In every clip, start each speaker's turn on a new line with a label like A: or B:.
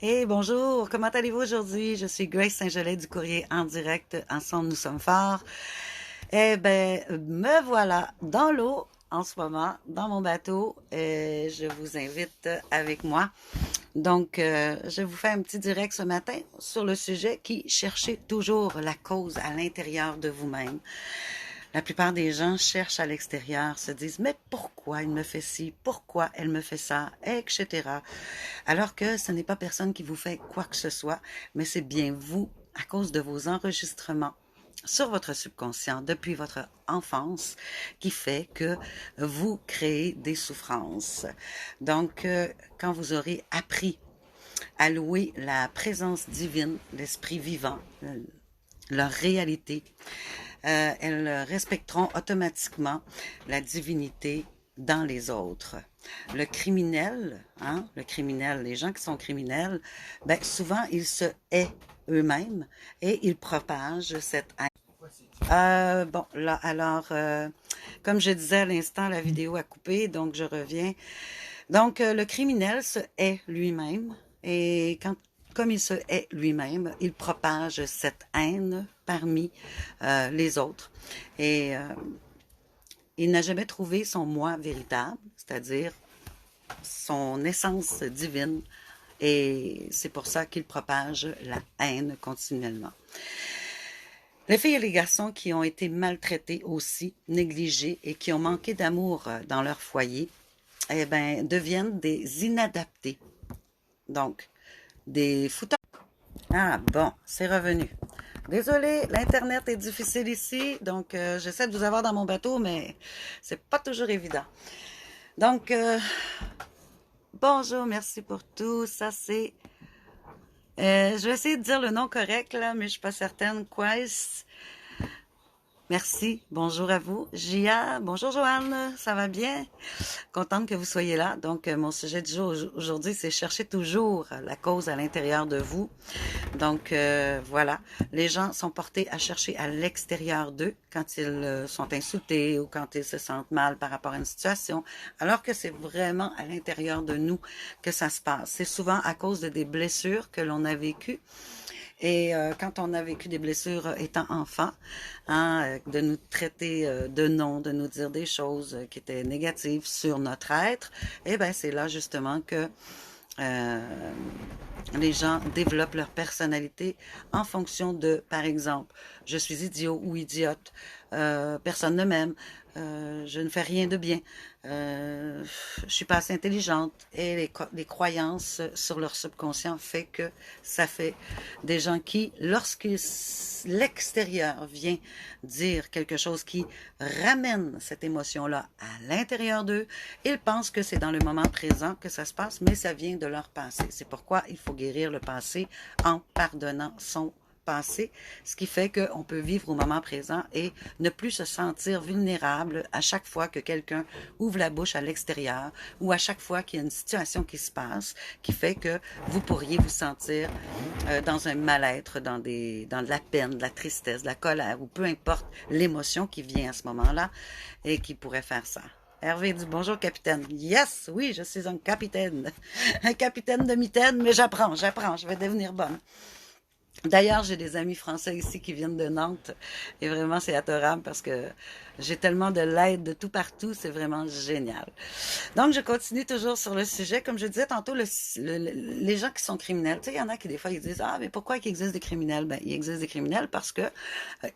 A: Hey, bonjour, comment allez-vous aujourd'hui? Je suis Grace Saint-Gelais du Courrier en direct. Ensemble, nous sommes forts. Eh ben, me voilà dans l'eau en ce moment, dans mon bateau. Et je vous invite avec moi. Donc, je vous fais un petit direct ce matin sur le sujet qui cherchez toujours la cause à l'intérieur de vous-même. La plupart des gens cherchent à l'extérieur, se disent, mais pourquoi il me fait ci, pourquoi elle me fait ça, etc. Alors que ce n'est pas personne qui vous fait quoi que ce soit, mais c'est bien vous, à cause de vos enregistrements sur votre subconscient depuis votre enfance, qui fait que vous créez des souffrances. Donc, quand vous aurez appris à louer la présence divine, l'esprit vivant, leur réalité, elles respecteront automatiquement la divinité dans les autres. Le criminel, le criminel, les gens qui sont criminels, ben souvent ils se haïssent eux-mêmes et ils propagent cette haine. Bon, là, alors, comme je disais à l'instant, la vidéo a coupé, donc je reviens. Donc, le criminel se hait lui-même et comme il se hait lui-même, il propage cette haine parmi les autres. Et il n'a jamais trouvé son moi véritable, c'est-à-dire son essence divine. Et c'est pour ça qu'il propage la haine continuellement. Les filles et les garçons qui ont été maltraités aussi, négligés et qui ont manqué d'amour dans leur foyer, eh ben, deviennent des inadaptés. Donc, des fouteurs. Ah bon, c'est revenu. Désolée, l'Internet est difficile ici, donc j'essaie de vous avoir dans mon bateau, mais c'est pas toujours évident. Donc, bonjour, merci pour tout. Ça, c'est... je vais essayer de dire le nom correct, là, mais je suis pas certaine. Quais. Merci, bonjour à vous. Gia, bonjour Joanne, ça va bien? Contente que vous soyez là. Donc, mon sujet du jour aujourd'hui, c'est chercher toujours la cause à l'intérieur de vous. Donc, voilà, les gens sont portés à chercher à l'extérieur d'eux quand ils sont insultés ou quand ils se sentent mal par rapport à une situation, alors que c'est vraiment à l'intérieur de nous que ça se passe. C'est souvent à cause de des blessures que l'on a vécues. Et quand on a vécu des blessures étant enfant, de nous traiter de non, de nous dire des choses qui étaient négatives sur notre être, eh ben c'est là justement que euh, les gens développent leur personnalité en fonction de, par exemple, je suis idiot ou idiote, personne ne m'aime, je ne fais rien de bien, je suis pas assez intelligente. Et les croyances sur leur subconscient fait que ça fait des gens qui, lorsque l'extérieur vient dire quelque chose qui ramène cette émotion-là à l'intérieur d'eux, ils pensent que c'est dans le moment présent que ça se passe, mais ça vient de leur passé. C'est pourquoi il faut guérir le passé en pardonnant son passé, ce qui fait qu'on peut vivre au moment présent et ne plus se sentir vulnérable à chaque fois que quelqu'un ouvre la bouche à l'extérieur ou à chaque fois qu'il y a une situation qui se passe qui fait que vous pourriez vous sentir dans un mal-être, dans de la peine, de la tristesse, de la colère ou peu importe l'émotion qui vient à ce moment-là et qui pourrait faire ça. Hervé dit bonjour capitaine. Yes, oui, je suis un capitaine. Un capitaine de mitaine, mais j'apprends, je vais devenir bonne. D'ailleurs, j'ai des amis français ici qui viennent de Nantes et vraiment c'est adorable parce que j'ai tellement de l'aide de tout partout, c'est vraiment génial. Donc, je continue toujours sur le sujet. Comme je disais tantôt, les gens qui sont criminels, tu sais, il y en a qui des fois ils disent, ah, mais pourquoi il existe des criminels? Ben, il existe des criminels parce que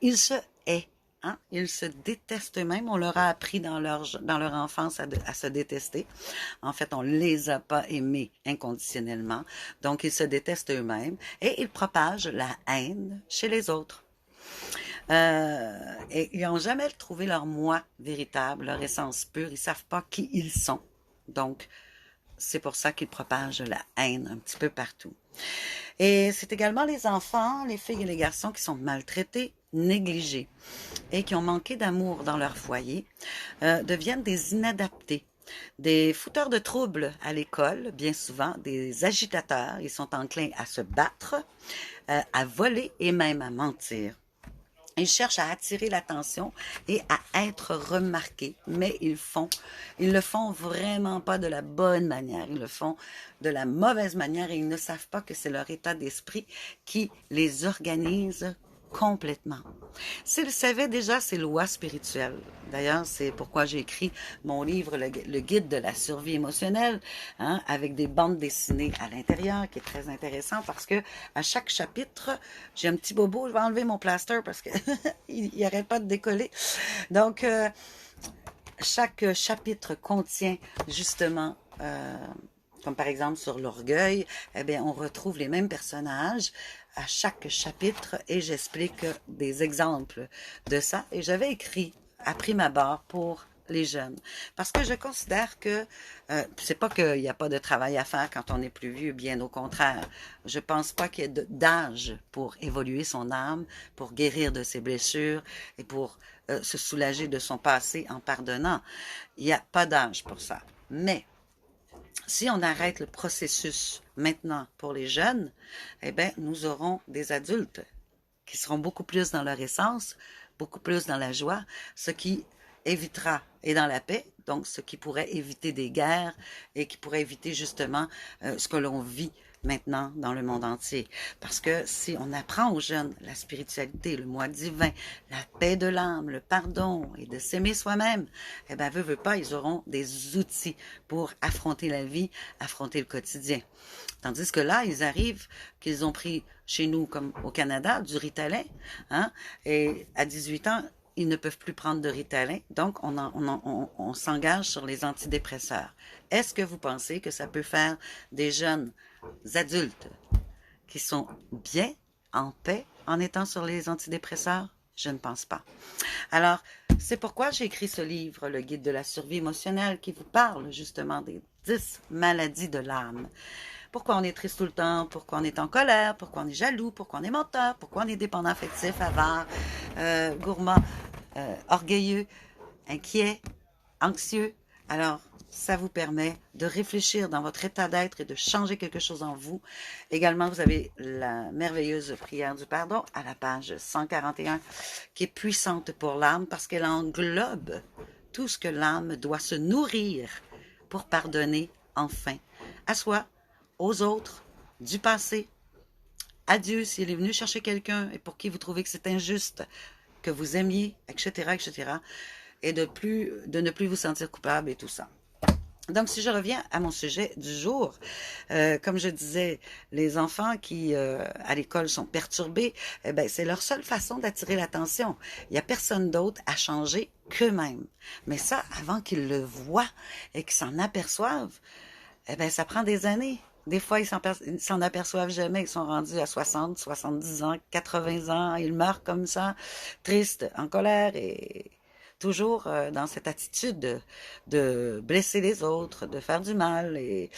A: ils se haïssent. Hein? Ils se détestent eux-mêmes. On leur a appris dans leur enfance à se détester. En fait, on les a pas aimés inconditionnellement. Donc, ils se détestent eux-mêmes et ils propagent la haine chez les autres. Et ils n'ont jamais trouvé leur moi véritable, leur essence pure. Ils savent pas qui ils sont. Donc, c'est pour ça qu'ils propagent la haine un petit peu partout. Et c'est également les enfants, les filles et les garçons qui sont maltraités, négligés et qui ont manqué d'amour dans leur foyer, deviennent des inadaptés. Des fouteurs de troubles à l'école, bien souvent, des agitateurs. Ils sont enclins à se battre, à voler et même à mentir. Ils cherchent à attirer l'attention et à être remarqués, mais ils le font vraiment pas de la bonne manière, ils le font de la mauvaise manière et ils ne savent pas que c'est leur état d'esprit qui les organise complètement. S'ils savaient déjà ces lois spirituelles, d'ailleurs, c'est pourquoi j'ai écrit mon livre, le guide de la survie émotionnelle, hein, avec des bandes dessinées à l'intérieur, qui est très intéressant parce que à chaque chapitre, j'ai un petit bobo, je vais enlever mon plaster parce que il arrête pas de décoller. Donc, chaque chapitre contient justement comme par exemple sur l'orgueil, eh bien, on retrouve les mêmes personnages à chaque chapitre et j'explique des exemples de ça. Et j'avais écrit à prime abord pour les jeunes. Parce que je considère que c'est pas qu'il n'y a pas de travail à faire quand on est plus vieux, bien au contraire. Je pense pas qu'il y ait d'âge pour évoluer son âme, pour guérir de ses blessures et pour se soulager de son passé en pardonnant. Il n'y a pas d'âge pour ça. Mais si on arrête le processus maintenant pour les jeunes, eh bien, nous aurons des adultes qui seront beaucoup plus dans leur essence, beaucoup plus dans la joie, ce qui évitera, et dans la paix, donc ce qui pourrait éviter des guerres et qui pourrait éviter justement ce que l'on vit maintenant dans le monde entier. Parce que si on apprend aux jeunes la spiritualité, le moi divin, la paix de l'âme, le pardon et de s'aimer soi-même, eh ben, veut pas, ils auront des outils pour affronter la vie, affronter le quotidien. Tandis que là, ils arrivent, qu'ils ont pris chez nous, comme au Canada, du Ritalin, hein, et à 18 ans, ils ne peuvent plus prendre de Ritalin, donc on s'engage sur les antidépresseurs. Est-ce que vous pensez que ça peut faire des jeunes adultes qui sont bien, en paix, en étant sur les antidépresseurs? Je ne pense pas. Alors, c'est pourquoi j'ai écrit ce livre, Le guide de la survie émotionnelle, qui vous parle justement des 10 maladies de l'âme. Pourquoi on est triste tout le temps, pourquoi on est en colère, pourquoi on est jaloux, pourquoi on est menteur, pourquoi on est dépendant affectif, avare, gourmand, orgueilleux, inquiet, anxieux. Alors, ça vous permet de réfléchir dans votre état d'être et de changer quelque chose en vous. Également, vous avez la merveilleuse prière du pardon à la page 141 qui est puissante pour l'âme parce qu'elle englobe tout ce que l'âme doit se nourrir pour pardonner enfin à soi, aux autres, du passé, à Dieu s'il est venu chercher quelqu'un et pour qui vous trouvez que c'est injuste, que vous aimiez, etc., etc., et de ne plus vous sentir coupable et tout ça. Donc, si je reviens à mon sujet du jour, comme je disais, les enfants qui, à l'école, sont perturbés, eh ben, c'est leur seule façon d'attirer l'attention. Il n'y a personne d'autre à changer qu'eux-mêmes. Mais ça, avant qu'ils le voient et qu'ils s'en aperçoivent, eh ben, ça prend des années. Des fois, ils s'en aperçoivent jamais. Ils sont rendus à 60, 70 ans, 80 ans. Ils meurent comme ça, tristes, en colère et toujours dans cette attitude de blesser les autres, de faire du mal et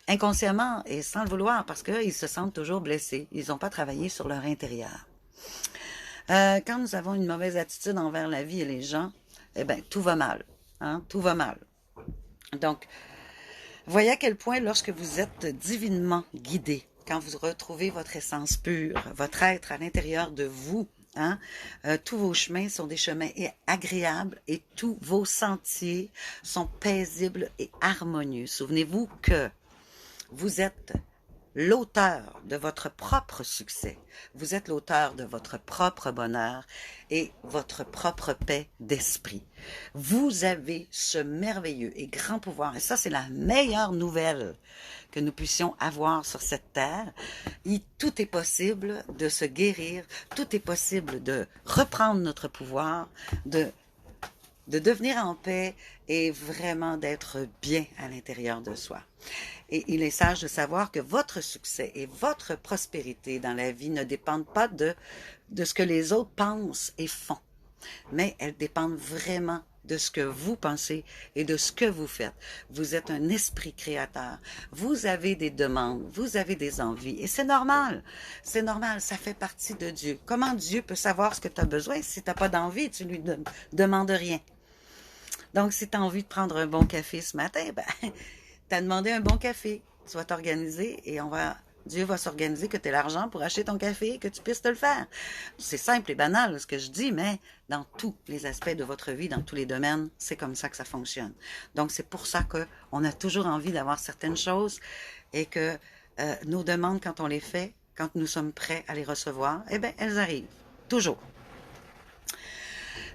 A: inconsciemment et sans le vouloir parce qu'ils se sentent toujours blessés. Ils n'ont pas travaillé sur leur intérieur. Quand nous avons une mauvaise attitude envers la vie et les gens, eh ben tout va mal. Hein? Tout va mal. Donc, voyez à quel point lorsque vous êtes divinement guidé, quand vous retrouvez votre essence pure, votre être à l'intérieur de vous, hein, tous vos chemins sont des chemins agréables et tous vos sentiers sont paisibles et harmonieux. Souvenez-vous que vous êtes l'auteur de votre propre succès. Vous êtes l'auteur de votre propre bonheur et votre propre paix d'esprit. Vous avez ce merveilleux et grand pouvoir. Et ça, c'est la meilleure nouvelle que nous puissions avoir sur cette terre. Et tout est possible de se guérir. Tout est possible de reprendre notre pouvoir, de devenir en paix et vraiment d'être bien à l'intérieur de soi. Et il est sage de savoir que votre succès et votre prospérité dans la vie ne dépendent pas de ce que les autres pensent et font, mais elles dépendent vraiment de ce que vous pensez et de ce que vous faites. Vous êtes un esprit créateur. Vous avez des demandes, vous avez des envies et c'est normal. C'est normal, ça fait partie de Dieu. Comment Dieu peut savoir ce que tu as besoin si tu n'as pas d'envie, tu lui demandes rien. Donc, si tu as envie de prendre un bon café ce matin, ben, tu as demandé un bon café. Tu vas t'organiser et on va Dieu va s'organiser que tu aies l'argent pour acheter ton café et que tu puisses te le faire. C'est simple et banal ce que je dis, mais dans tous les aspects de votre vie, dans tous les domaines, c'est comme ça que ça fonctionne. Donc c'est pour ça qu'on a toujours envie d'avoir certaines choses et que nos demandes, quand on les fait, quand nous sommes prêts à les recevoir, eh bien, elles arrivent. Toujours.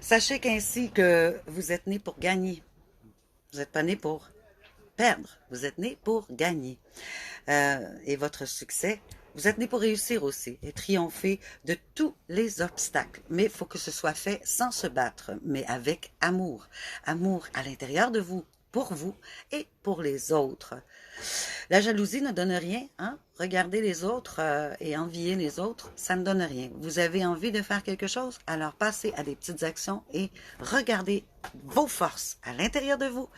A: Sachez qu'ainsi que vous êtes né pour gagner. Vous n'êtes pas né pour perdre. Vous êtes né pour gagner. Et votre succès, vous êtes né pour réussir aussi et triompher de tous les obstacles. Mais il faut que ce soit fait sans se battre, mais avec amour. Amour à l'intérieur de vous, pour vous et pour les autres. La jalousie ne donne rien, hein? Regarder les autres et envier les autres, ça ne donne rien. Vous avez envie de faire quelque chose, alors passez à des petites actions et regardez vos forces à l'intérieur de vous.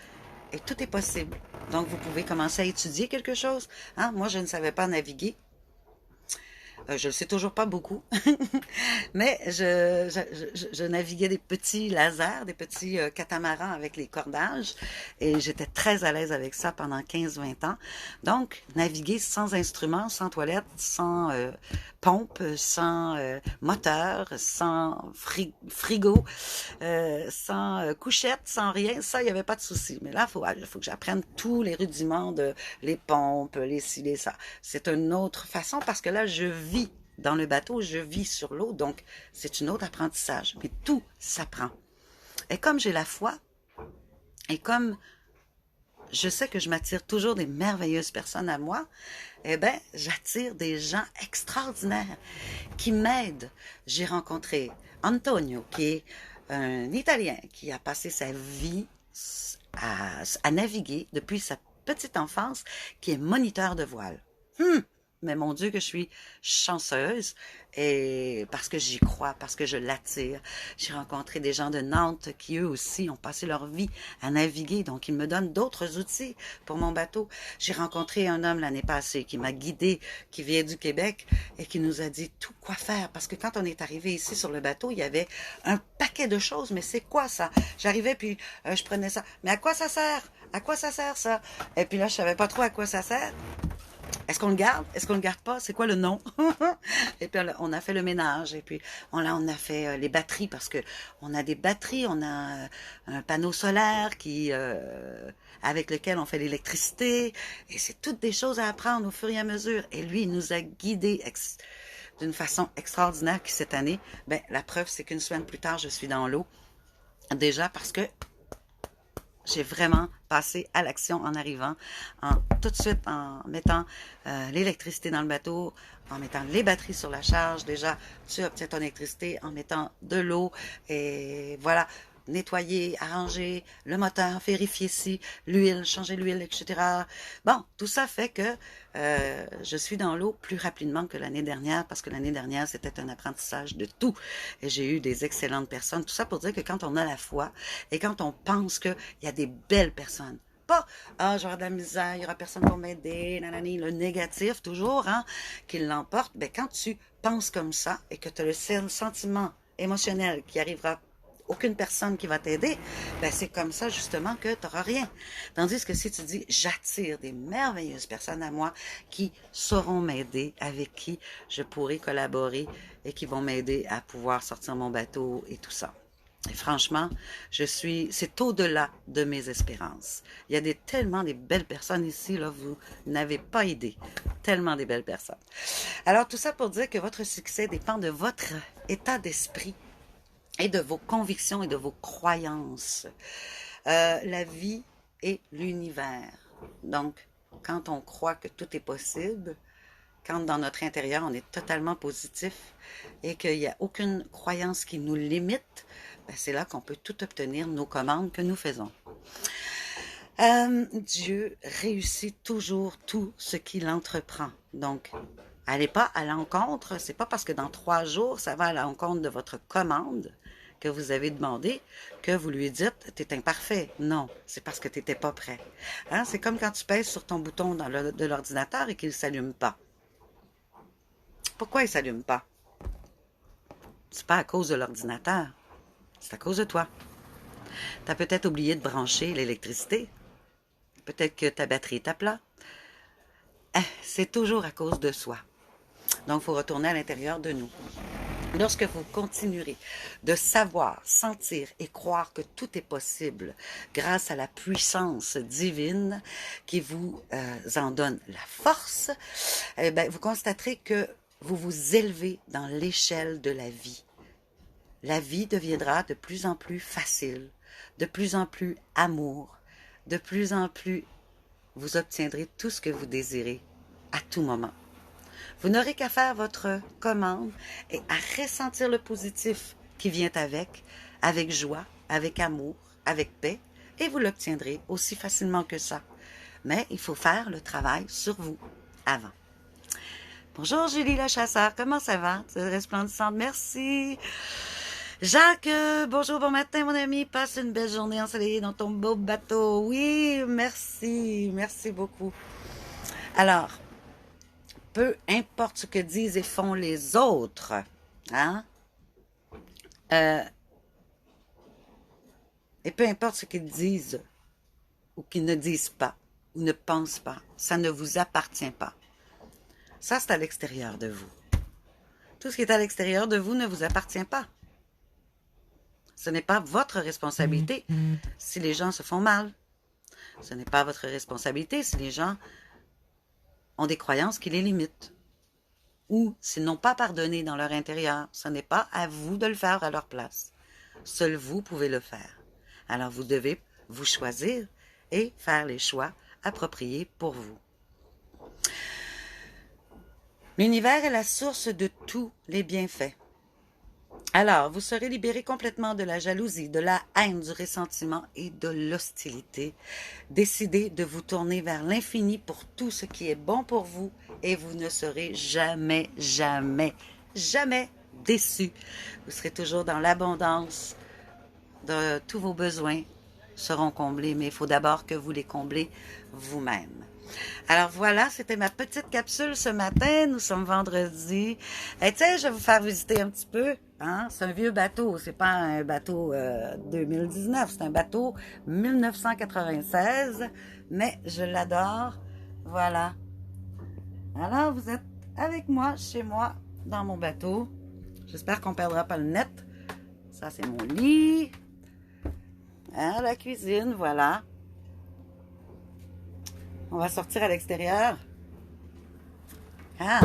A: Et tout est possible. Donc, vous pouvez commencer à étudier quelque chose. Hein? Moi, je ne savais pas naviguer. Je le sais toujours pas beaucoup, mais je naviguais des petits lasers, des petits catamarans avec les cordages, et j'étais très à l'aise avec ça pendant 15-20 ans. Donc, naviguer sans instruments, sans toilette, sans pompe, sans moteur, sans frigo, sans couchette, sans rien, ça, il n'y avait pas de souci. Mais là, il faut que j'apprenne tous les rudiments de les pompes, les ci, les ça. C'est une autre façon parce que là, je vis dans le bateau, je vis sur l'eau, donc c'est un autre apprentissage. Mais tout s'apprend. Et comme j'ai la foi, et comme je sais que je m'attire toujours des merveilleuses personnes à moi, eh bien, j'attire des gens extraordinaires qui m'aident. J'ai rencontré Antonio, qui est un Italien qui a passé sa vie à naviguer depuis sa petite enfance, qui est moniteur de voile. Mais mon Dieu que je suis chanceuse et parce que j'y crois, parce que je l'attire. J'ai rencontré des gens de Nantes qui eux aussi ont passé leur vie à naviguer, donc ils me donnent d'autres outils pour mon bateau. J'ai rencontré un homme l'année passée qui m'a guidé, qui vient du Québec et qui nous a dit tout quoi faire parce que quand on est arrivé ici sur le bateau, il y avait un paquet de choses, mais c'est quoi ça? J'arrivais puis je prenais ça. Mais à quoi ça sert? À quoi ça sert ça? Et puis là, je savais pas trop à quoi ça sert. Est-ce qu'on le garde? Est-ce qu'on le garde pas? C'est quoi le nom? Et puis on a fait le ménage. Et puis on a fait les batteries parce que on a des batteries, on a un panneau solaire avec lequel on fait l'électricité. Et c'est toutes des choses à apprendre au fur et à mesure. Et lui, il nous a guidés d'une façon extraordinaire qui cette année, ben la preuve, c'est qu'une semaine plus tard, je suis dans l'eau. Déjà parce que j'ai vraiment passé à l'action en arrivant, tout de suite en mettant l'électricité dans le bateau, en mettant les batteries sur la charge. Déjà, tu obtiens ton électricité en mettant de l'eau et voilà, nettoyer, arranger le moteur, vérifier si l'huile, changer l'huile, etc. Bon, tout ça fait que je suis dans l'eau plus rapidement que l'année dernière parce que l'année dernière, c'était un apprentissage de tout. Et j'ai eu des excellentes personnes. Tout ça pour dire que quand on a la foi et quand on pense qu'il y a des belles personnes, pas ah j'aurai de la misère, il y aura personne pour m'aider, nanani, le négatif toujours, hein, qui l'emporte. Ben quand tu penses comme ça et que tu as le sentiment émotionnel qui arrivera aucune personne qui va t'aider, ben c'est comme ça justement que tu n'auras rien. Tandis que si tu dis j'attire des merveilleuses personnes à moi qui sauront m'aider, avec qui je pourrai collaborer et qui vont m'aider à pouvoir sortir mon bateau et tout ça. Et franchement, c'est au-delà de mes espérances. Il y a tellement des belles personnes ici, là, vous n'avez pas idée. Tellement des belles personnes. Alors, tout ça pour dire que votre succès dépend de votre état d'esprit et de vos convictions et de vos croyances. La vie est l'univers. Donc, quand on croit que tout est possible, quand dans notre intérieur on est totalement positif et qu'il n'y a aucune croyance qui nous limite, ben c'est là qu'on peut tout obtenir, nos commandes que nous faisons. Dieu réussit toujours tout ce qu'il entreprend. Donc, allez pas à l'encontre, c'est pas parce que dans 3 jours, ça va à l'encontre de votre commande que vous avez demandé que vous lui dites t'es imparfait. Non, c'est parce que tu n'étais pas prêt. Hein? C'est comme quand tu pèses sur ton bouton de l'ordinateur et qu'il ne s'allume pas. Pourquoi il ne s'allume pas? C'est pas à cause de l'ordinateur, c'est à cause de toi. Tu as peut-être oublié de brancher l'électricité. Peut-être que ta batterie est à plat. c'est toujours à cause de soi. Donc, il faut retourner à l'intérieur de nous. Lorsque vous continuerez de savoir, sentir et croire que tout est possible grâce à la puissance divine qui vous en donne la force, eh bien, vous constaterez que vous vous élevez dans l'échelle de la vie. La vie deviendra de plus en plus facile, de plus en plus amour, de plus en plus vous obtiendrez tout ce que vous désirez à tout moment. Vous n'aurez qu'à faire votre commande et à ressentir le positif qui vient avec joie, avec amour, avec paix, et vous l'obtiendrez aussi facilement que ça. Mais il faut faire le travail sur vous avant. Bonjour Julie la chasseur, comment ça va? Tu es resplendissante, merci. Jacques, bonjour, bon matin mon ami, passe une belle journée ensoleillée dans ton beau bateau. Oui, merci beaucoup. Alors, peu importe ce que disent et font les autres, hein? Et peu importe ce qu'ils disent ou qu'ils ne disent pas ou ne pensent pas, ça ne vous appartient pas. Ça, c'est à l'extérieur de vous. Tout ce qui est à l'extérieur de vous ne vous appartient pas. Ce n'est pas votre responsabilité si les gens se font mal. Ce n'est pas votre responsabilité si les gens ont des croyances qui les limitent. Ou s'ils n'ont pas pardonné dans leur intérieur. Ce n'est pas à vous de le faire à leur place. Seul vous pouvez le faire. Alors vous devez vous choisir et faire les choix appropriés pour vous. L'univers est la source de tous les bienfaits. Alors, vous serez libéré complètement de la jalousie, de la haine, du ressentiment et de l'hostilité. Décidez de vous tourner vers l'infini pour tout ce qui est bon pour vous et vous ne serez jamais, jamais, jamais déçu. Vous serez toujours dans l'abondance. Tous vos besoins seront comblés, mais il faut d'abord que vous les comblez vous-même. Alors voilà, c'était ma petite capsule ce matin. Nous sommes vendredi. Et tiens, je vais vous faire visiter un petit peu. Hein? C'est un vieux bateau. C'est pas un bateau 2019. C'est un bateau 1996. Mais je l'adore. Voilà. Alors, vous êtes avec moi, chez moi, dans mon bateau. J'espère qu'on ne perdra pas le net. Ça, c'est mon lit. Hein, la cuisine, voilà. On va sortir à l'extérieur. Ah!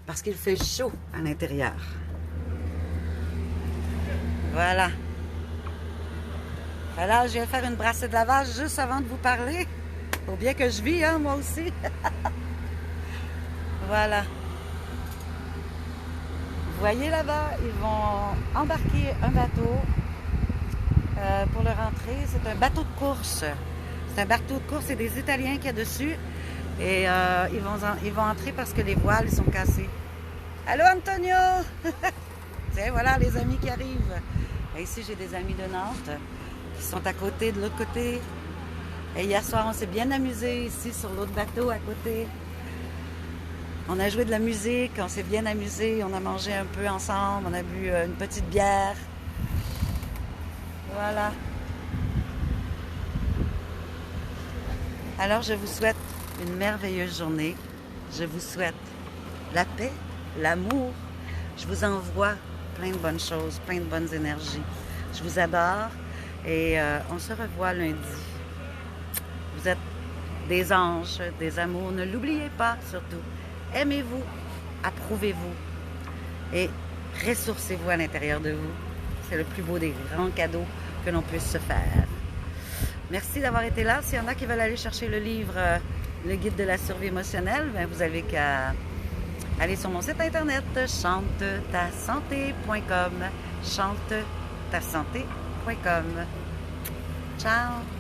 A: Parce qu'il fait chaud à l'intérieur. Voilà. Alors, je vais faire une brassée de lavage juste avant de vous parler. Faut bien que je vis, hein, moi aussi. Voilà. Vous voyez là-bas, ils vont embarquer un bateau pour leur entrée. C'est un bateau de course. C'est un bateau de course, c'est des Italiens qu'il y a dessus. Et ils vont entrer parce que les voiles ils sont cassées. Allô Antonio! Tiens, voilà les amis qui arrivent. Et ici, j'ai des amis de Nantes qui sont à côté, de l'autre côté. Et hier soir, on s'est bien amusé ici sur l'autre bateau à côté. On a joué de la musique, on s'est bien amusé, on a mangé un peu ensemble, on a bu une petite bière. Voilà. Alors, je vous souhaite une merveilleuse journée. Je vous souhaite la paix, l'amour. Je vous envoie plein de bonnes choses, plein de bonnes énergies. Je vous adore et on se revoit lundi. Vous êtes des anges, des amours. Ne l'oubliez pas, surtout. Aimez-vous, approuvez-vous et ressourcez-vous à l'intérieur de vous. C'est le plus beau des grands cadeaux que l'on puisse se faire. Merci d'avoir été là. S'il y en a qui veulent aller chercher le livre Le guide de la survie émotionnelle, ben vous avez qu'à aller sur mon site internet chantetasanté.com chantetasanté.com. Ciao!